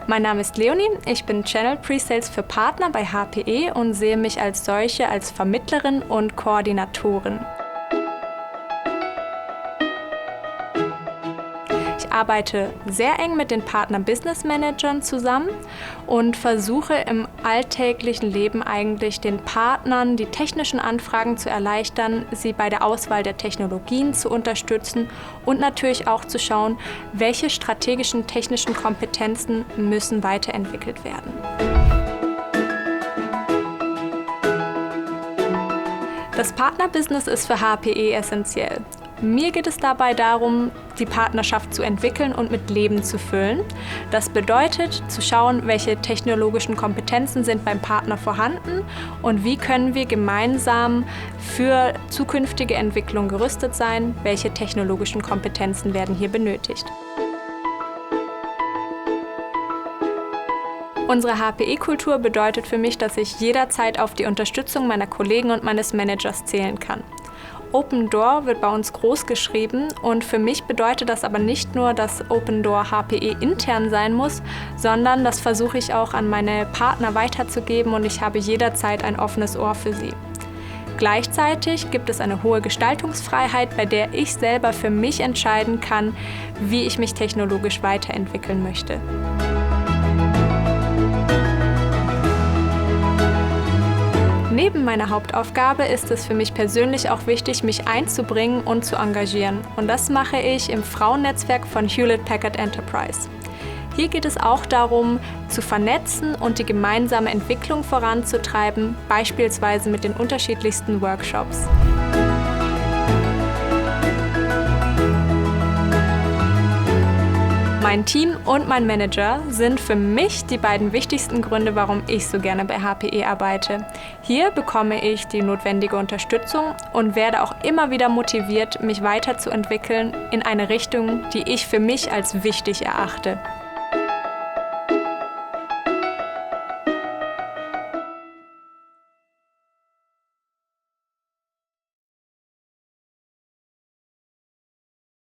Mein Name ist Leonie, ich bin Channel Pre-Sales für Partner bei HPE und sehe mich als solche als Vermittlerin und Koordinatorin. Ich arbeite sehr eng mit den Partner-Business-Managern zusammen und versuche im alltäglichen Leben eigentlich den Partnern die technischen Anfragen zu erleichtern, sie bei der Auswahl der Technologien zu unterstützen und natürlich auch zu schauen, welche strategischen technischen Kompetenzen müssen weiterentwickelt werden. Das Partnerbusiness ist für HPE essentiell. Mir geht es dabei darum, die Partnerschaft zu entwickeln und mit Leben zu füllen. Das bedeutet, zu schauen, welche technologischen Kompetenzen sind beim Partner vorhanden und wie können wir gemeinsam für zukünftige Entwicklung gerüstet sein, welche technologischen Kompetenzen werden hier benötigt. Unsere HPE-Kultur bedeutet für mich, dass ich jederzeit auf die Unterstützung meiner Kollegen und meines Managers zählen kann. Open Door wird bei uns groß geschrieben und für mich bedeutet das aber nicht nur, dass Open Door HPE intern sein muss, sondern das versuche ich auch an meine Partner weiterzugeben und ich habe jederzeit ein offenes Ohr für sie. Gleichzeitig gibt es eine hohe Gestaltungsfreiheit, bei der ich selber für mich entscheiden kann, wie ich mich technologisch weiterentwickeln möchte. Neben meiner Hauptaufgabe ist es für mich persönlich auch wichtig, mich einzubringen und zu engagieren. Und das mache ich im Frauennetzwerk von Hewlett-Packard Enterprise. Hier geht es auch darum, zu vernetzen und die gemeinsame Entwicklung voranzutreiben, beispielsweise mit den unterschiedlichsten Workshops. Mein Team und mein Manager sind für mich die beiden wichtigsten Gründe, warum ich so gerne bei HPE arbeite. Hier bekomme ich die notwendige Unterstützung und werde auch immer wieder motiviert, mich weiterzuentwickeln in eine Richtung, die ich für mich als wichtig erachte.